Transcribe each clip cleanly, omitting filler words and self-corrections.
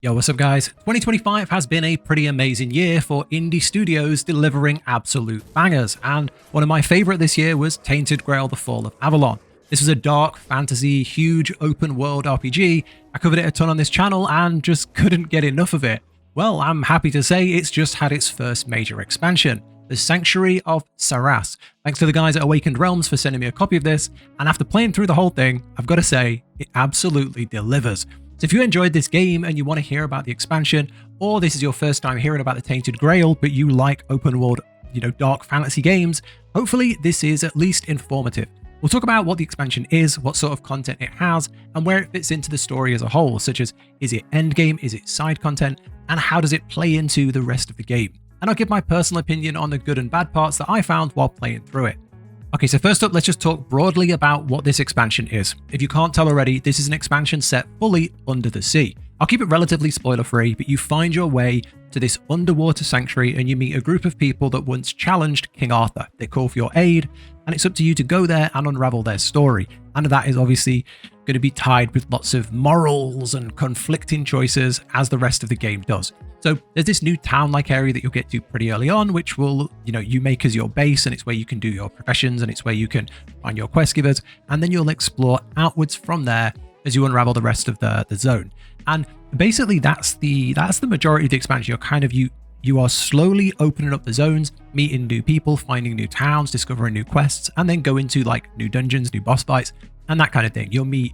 Yo, what's up guys? 2025 has been a pretty amazing year for indie studios delivering absolute bangers, and one of my favorite this year was Tainted Grail: The Fall of Avalon. This was a dark fantasy, huge open world RPG. I covered it a ton on this channel and just couldn't get enough of it. Well, I'm happy to say it's just had its first major expansion, the Sanctuary of Sarras. Thanks to the guys at Awakened Realms for sending me a copy of this, and after playing through the whole thing, I've got to say, it absolutely delivers. So if you enjoyed this game and you want to hear about the expansion, or this is your first time hearing about the Tainted Grail, but you like open world, dark fantasy games, hopefully this is at least informative. We'll talk about what the expansion is, what sort of content it has, and where it fits into the story as a whole, such as is it endgame, is it side content, and how does it play into the rest of the game. And I'll give my personal opinion on the good and bad parts that I found while playing through it. Okay, so first up, let's just talk broadly about what this expansion is. If you can't tell already, this is an expansion set fully under the sea. I'll keep it relatively spoiler-free, but you find your way to this underwater sanctuary and you meet a group of people that once challenged King Arthur. They call for your aid, and it's up to you to go there and unravel their story. And that is obviously going to be tied with lots of morals and conflicting choices, as the rest of the game does. So there's this new town-like area that you'll get to pretty early on, which will, you make as your base, and it's where you can do your professions, and it's where you can find your quest givers, and then you'll explore outwards from there as you unravel the rest of the zone. And basically that's the majority of the expansion. You are slowly opening up the zones, meeting new people, finding new towns, discovering new quests, and then go into like new dungeons, new boss fights, and that kind of thing. You'll meet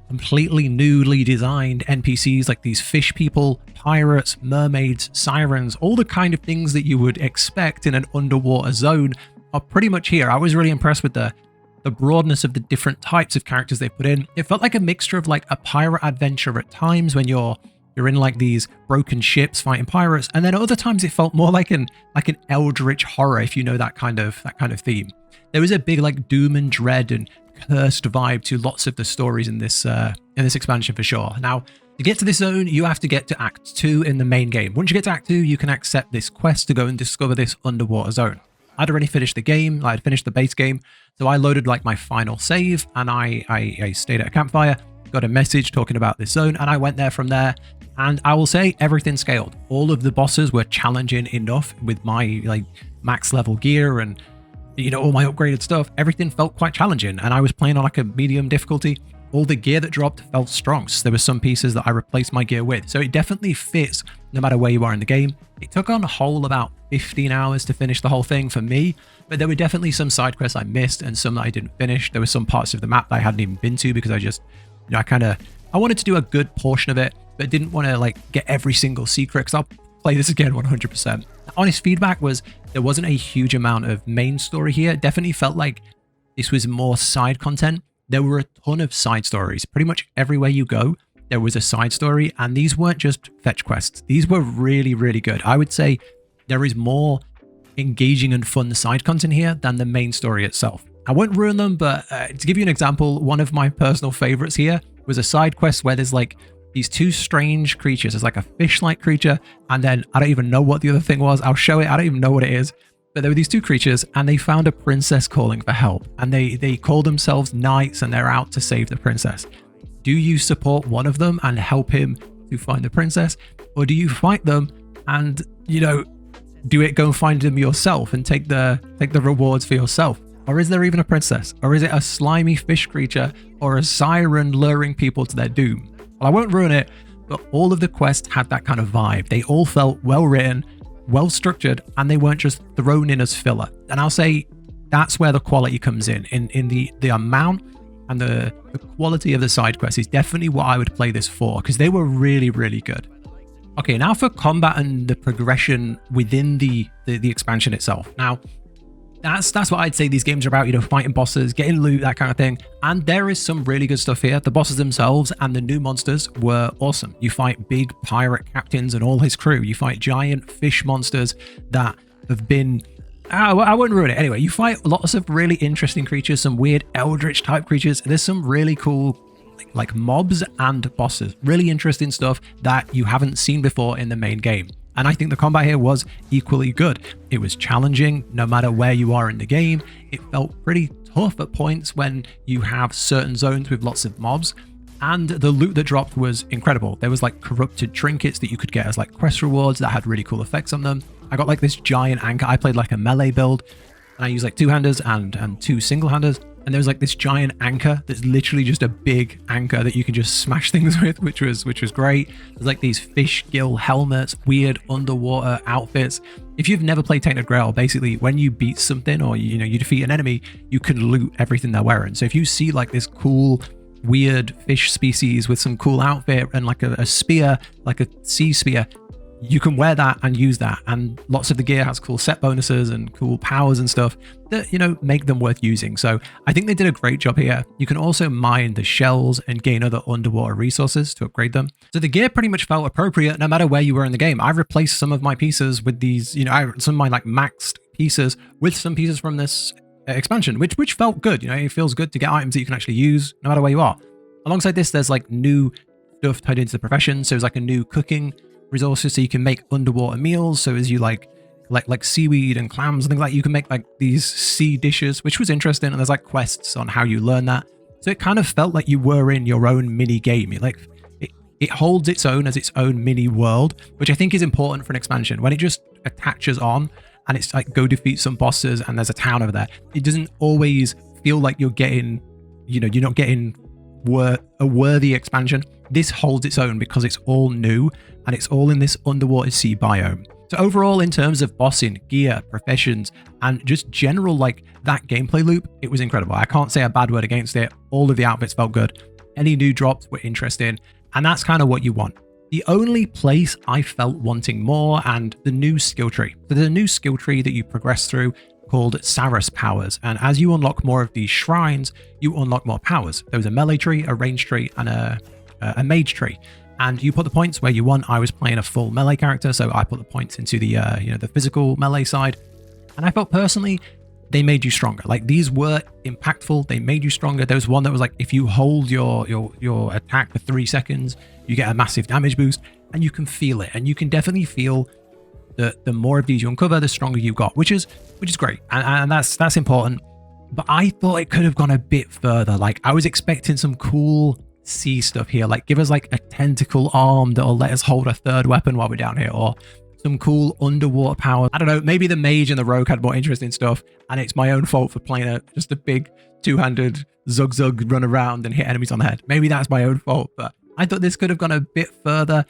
completely newly designed NPCs like these fish people, pirates, mermaids, sirens, all the kind of things that you would expect in an underwater zone are pretty much here. I was really impressed with the broadness of the different types of characters they put in. It felt like a mixture of like a pirate adventure at times when you're in like these broken ships fighting pirates, and then other times it felt more like an eldritch horror, if you know that kind of theme. There was a big like doom and dread and cursed vibe to lots of the stories in this expansion for sure. Now, to get to this zone, you have to get to Act 2 in the main game. Once you get to Act 2, you can accept this quest to go and discover this underwater zone. I'd already finished the game, I'd finished the base game, so I loaded like my final save, and I stayed at a campfire, got a message talking about this zone, and I went there from there. And I will say everything scaled. All of the bosses were challenging enough with my like max level gear and all my upgraded stuff. Everything felt quite challenging, and I was playing on like a medium difficulty. All the gear that dropped felt strong, so there were some pieces that I replaced my gear with, so it definitely fits no matter where you are in the game. It took on a whole about 15 hours to finish the whole thing for me, but there were definitely some side quests I missed and some that I didn't finish. There were some parts of the map that I hadn't even been to because I wanted to do a good portion of it, but didn't want to like get every single secret, because I'll play this again 100%. Honest feedback was there wasn't a huge amount of main story here. It definitely felt like this was more side content. There were a ton of side stories. Pretty much everywhere you go, there was a side story, and these weren't just fetch quests. These were really, really good. I would say there is more engaging and fun side content here than the main story itself. I won't ruin them, but to give you an example, one of my personal favorites here was a side quest where there's like these two strange creatures. There's like a fish-like creature, and then I don't even know what the other thing was. I'll show it. I don't even know what it is. But there were these two creatures, and they found a princess calling for help, and they call themselves knights, and they're out to save the princess. Do you support one of them and help him to find the princess, or do you fight them and go and find them yourself and take the rewards for yourself? Or is there even a princess? Or is it a slimy fish creature or a siren luring people to their doom? Well, I won't ruin it, but all of the quests had that kind of vibe. They all felt well written, well structured, and they weren't just thrown in as filler. And I'll say that's where the quality comes in the amount and the quality of the side quests is definitely what I would play this for, because they were really, really good. Okay, now for combat and the progression within the expansion itself. Now, that's what I'd say these games are about, fighting bosses, getting loot, that kind of thing. And there is some really good stuff here. The bosses themselves and the new monsters were awesome. You fight big pirate captains and all his crew. You fight giant fish monsters that have been... I won't ruin it. Anyway, you fight lots of really interesting creatures, some weird eldritch type creatures. There's some really cool like mobs and bosses. Really interesting stuff that you haven't seen before in the main game. And I think the combat here was equally good. It was challenging no matter where you are in the game. It felt pretty tough at points when you have certain zones with lots of mobs. And the loot that dropped was incredible. There was like corrupted trinkets that you could get as like quest rewards that had really cool effects on them. I got like this giant anchor. I played like a melee build and I used like 2-handers and 2 single-handers. And there was like this giant anchor that's literally just a big anchor that you can just smash things with, which was great. There's like these fish gill helmets, weird underwater outfits. If you've never played Tainted Grail, basically when you beat something or you defeat an enemy, you can loot everything they're wearing. So if you see like this cool weird fish species with some cool outfit and like a spear, like a sea spear, you can wear that and use that. And lots of the gear has cool set bonuses and cool powers and stuff that, make them worth using. So I think they did a great job here. You can also mine the shells and gain other underwater resources to upgrade them. So the gear pretty much felt appropriate no matter where you were in the game. I've replaced some of my pieces with these, some of my like maxed pieces with some pieces from this expansion, which felt good. It feels good to get items that you can actually use no matter where you are. Alongside this, there's like new stuff tied into the profession. So there's like a new cooking resources so you can make underwater meals. So as you like seaweed and clams and things like that, you can make like these sea dishes, which was interesting. And there's like quests on how you learn that. So it kind of felt like you were in your own mini game. It holds its own as its own mini world, which I think is important for an expansion. When it just attaches on and it's like go defeat some bosses and there's a town over there, it doesn't always feel like you're getting, you're not getting a worthy expansion. This holds its own because it's all new and it's all in this underwater sea biome. So overall, in terms of bossing, gear, professions, and just general like that gameplay loop, it was incredible. I can't say a bad word against it. All of the outfits felt good. Any new drops were interesting, and that's kind of what you want. The only place I felt wanting more and the new skill tree. So there's a new skill tree that you progress through called Sarras powers, and as you unlock more of these shrines, you unlock more powers. There was a melee tree, a range tree, and a mage tree, and you put the points where you want. I was playing a full melee character, so I put the points into the the physical melee side, and I felt personally they made you stronger. Like these were impactful, they made you stronger. There was one that was like if you hold your attack for 3 seconds, you get a massive damage boost, and you can feel it, and you can definitely feel the more of these you uncover, the stronger you got, which is great, and that's important. But I thought it could have gone a bit further. Like I was expecting some cool sea stuff here, like give us like a tentacle arm that'll let us hold a third weapon while we're down here, or some cool underwater power. I don't know, maybe the mage and the rogue had more interesting stuff, and it's my own fault for playing just a big 2-handed zug run around and hit enemies on the head. Maybe that's my own fault, but I thought this could have gone a bit further.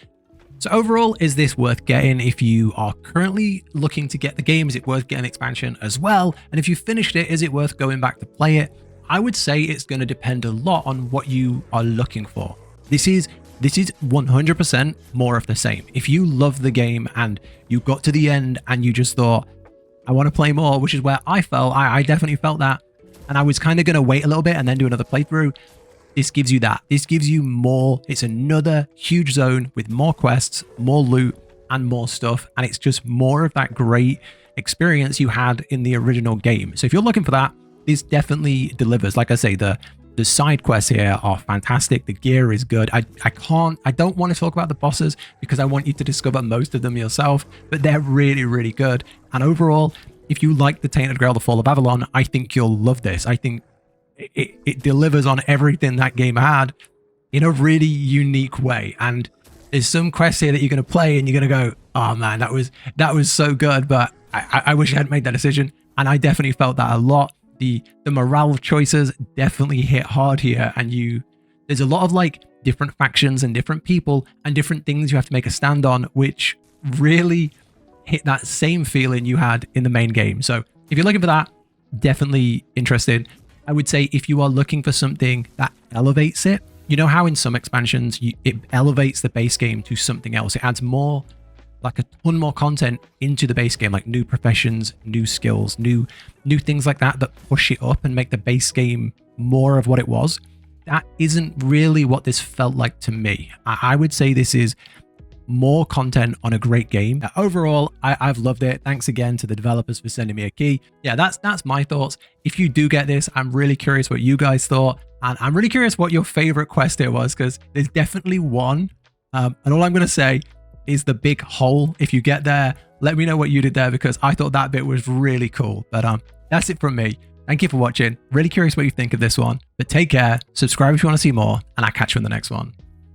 So overall, is this worth getting? If you are currently looking to get the game, is it worth getting expansion as well? And if you finished it, is it worth going back to play it? I would say it's going to depend a lot on what you are looking for. This is 100% more of the same. If you love the game and you got to the end and you just thought, I want to play more, which is where I felt, I definitely felt that. And I was kind of going to wait a little bit and then do another playthrough. This gives you that. This gives you more. It's another huge zone with more quests, more loot, and more stuff. And it's just more of that great experience you had in the original game. So if you're looking for that, this definitely delivers. Like I say, the side quests here are fantastic. The gear is good. I don't want to talk about the bosses because I want you to discover most of them yourself, but they're really, really good. And overall, if you like the Tainted Grail, The Fall of Avalon, I think you'll love this. I think it delivers on everything that game had in a really unique way. And there's some quests here that you're going to play and you're going to go, oh man, that was so good, but I wish I hadn't made that decision. And I definitely felt that a lot. The morale choices definitely hit hard here, and there's a lot of like different factions and different people and different things you have to make a stand on, which really hit that same feeling you had in the main game. So if you're looking for that, definitely interested. I would say if you are looking for something that elevates it, you know how in some expansions it elevates the base game to something else. It adds more, like a ton more content into the base game, like new professions, new skills, new things like that push it up and make the base game more of what it was. That isn't really what this felt like to me. I would say this is more content on a great game. Overall, I've loved it. Thanks again to the developers for sending me a key. Yeah, that's my thoughts. If you do get this, I'm really curious what you guys thought, and I'm really curious what your favorite quest here was, because there's definitely one. And all I'm going to say is the big hole. If you get there, let me know what you did there, because I thought that bit was really cool. But that's it from me. Thank you for watching. Really curious what you think of this one, but take care, subscribe if you want to see more, and I'll catch you in the next one.